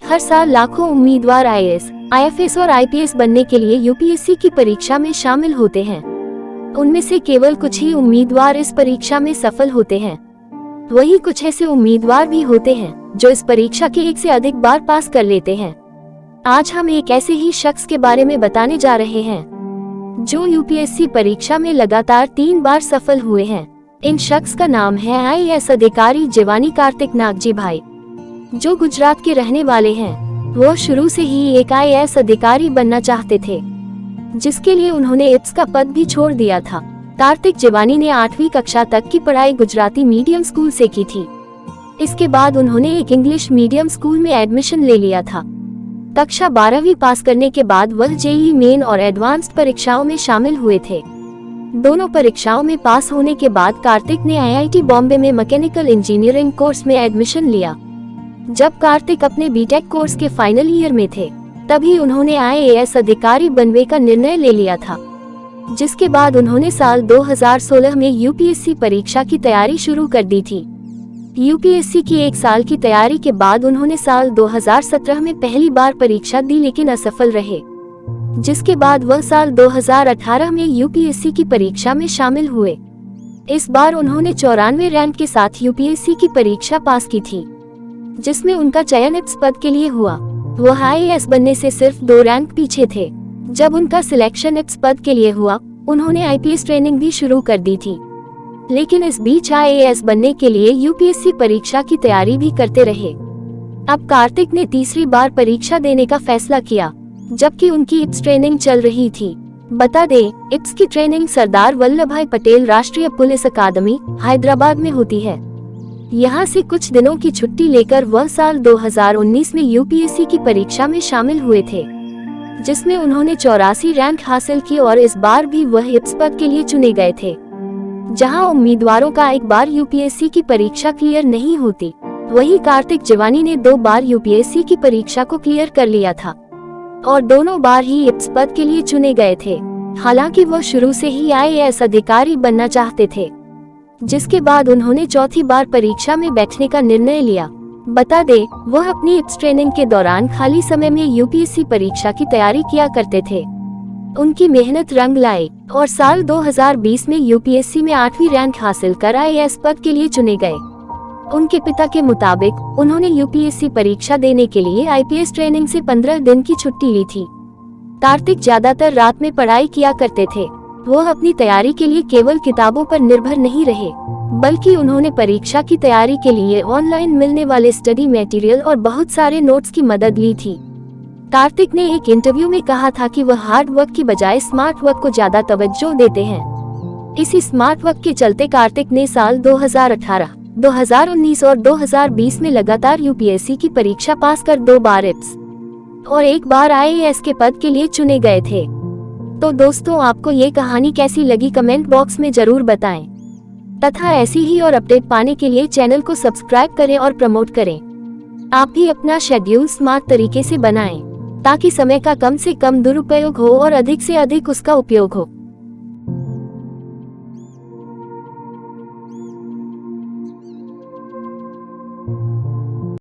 हर साल लाखों उम्मीदवार आईएएस, आईएफएस और आईपीएस बनने के लिए यूपीएससी की परीक्षा में शामिल होते हैं। उनमें से केवल कुछ ही उम्मीदवार इस परीक्षा में सफल होते हैं। वही कुछ ऐसे उम्मीदवार भी होते हैं जो इस परीक्षा के एक से अधिक बार पास कर लेते हैं। आज हम एक ऐसे ही शख्स के बारे में बताने जा रहे हैं जो यूपीएससी परीक्षा में लगातार 3 बार सफल हुए हैं। इन शख्स का नाम है आईएएस अधिकारी जिवानी कार्तिक नागजी भाई, जो गुजरात के रहने वाले हैं। वो शुरू से ही एक आईएएस अधिकारी बनना चाहते थे, जिसके लिए उन्होंने आईएएस का पद भी छोड़ दिया था। कार्तिक जिवानी ने 8वीं कक्षा तक की पढ़ाई गुजराती मीडियम स्कूल से की थी। इसके बाद उन्होंने एक इंग्लिश मीडियम स्कूल में एडमिशन ले लिया था। कक्षा 12वीं पास करने के बाद वह जेईई मेन और एडवांस्ड परीक्षाओं में शामिल हुए थे। दोनों परीक्षाओं में पास होने के बाद कार्तिक ने आईआईटी बॉम्बे में मैकेनिकल इंजीनियरिंग कोर्स में एडमिशन लिया। जब कार्तिक अपने बीटेक कोर्स के फाइनल ईयर में थे, तभी उन्होंने आईएएस अधिकारी बनने का निर्णय ले लिया था, जिसके बाद उन्होंने साल 2016 में यूपीएससी परीक्षा की तैयारी शुरू कर दी थी। यूपीएससी की 1 साल की तैयारी के बाद उन्होंने साल 2017 में पहली बार परीक्षा दी, लेकिन असफल रहे, जिसके बाद वह साल 2018 में यूपीएससी की परीक्षा में शामिल हुए। इस बार उन्होंने 94 रैंक के साथ यूपीएससी की परीक्षा पास की थी, जिसमें उनका चयन इस पद के लिए हुआ। वह आईएएस बनने से सिर्फ 2 रैंक पीछे थे। जब उनका सिलेक्शन इस पद के लिए हुआ, उन्होंने आईपीएस ट्रेनिंग भी शुरू कर दी थी, लेकिन इस बीच आईएएस बनने के लिए यूपीएससी परीक्षा की तैयारी भी करते रहे। अब कार्तिक ने तीसरी बार परीक्षा देने का फैसला किया, जबकि उनकी आईपीएस ट्रेनिंग चल रही थी। बता दें, आईपीएस की ट्रेनिंग सरदार वल्लभ भाई पटेल राष्ट्रीय पुलिस अकादमी, हैदराबाद में होती है। यहाँ से कुछ दिनों की छुट्टी लेकर वह साल 2019 में यूपीएससी की परीक्षा में शामिल हुए थे, जिसमें उन्होंने 84 रैंक हासिल की और इस बार भी वह आईएएस पद के लिए चुने गए थे। जहां उम्मीदवारों का एक बार यूपीएससी की परीक्षा क्लियर नहीं होती, वही कार्तिक जिवानी ने 2 बार यूपीएससी की परीक्षा को क्लियर कर लिया था और दोनों बार ही आईएएस पद के लिए चुने गए थे। हालांकि वह शुरू से ही आईएएस अधिकारी बनना चाहते थे, जिसके बाद उन्होंने चौथी बार परीक्षा में बैठने का निर्णय लिया। बता दें, वह अपनी आईपीएस ट्रेनिंग के दौरान खाली समय में यूपीएससी परीक्षा की तैयारी किया करते थे। उनकी मेहनत रंग लाई और साल 2020 में यूपीएससी में 8वीं रैंक हासिल कर आईएएस पद के लिए चुने गए। उनके पिता के मुताबिक उन्होंने यूपीएससी परीक्षा देने के लिए आईपीएस ट्रेनिंग से 15 दिन की छुट्टी ली थी। कार्तिक ज्यादातर रात में पढ़ाई किया करते थे। वह अपनी तैयारी के लिए केवल किताबों पर निर्भर नहीं रहे, बल्कि उन्होंने परीक्षा की तैयारी के लिए ऑनलाइन मिलने वाले स्टडी मटेरियल और बहुत सारे नोट्स की मदद ली थी। कार्तिक ने एक इंटरव्यू में कहा था कि वह हार्ड वर्क की बजाय स्मार्ट वर्क को ज्यादा तवज्जो देते हैं। इसी स्मार्ट वर्क के चलते कार्तिक ने साल 2018, 2019 और 2020 में लगातार यूपीएससी की परीक्षा पास कर 2 बार आईपीएस और 1 बार आईएएस के पद के लिए चुने गए थे। तो दोस्तों, आपको ये कहानी कैसी लगी कमेंट बॉक्स में जरूर बताएं, तथा ऐसी ही और अपडेट पाने के लिए चैनल को सब्सक्राइब करें और प्रमोट करें। आप भी अपना शेड्यूल स्मार्ट तरीके से बनाएं, ताकि समय का कम से कम दुरुपयोग हो और अधिक से अधिक उसका उपयोग हो।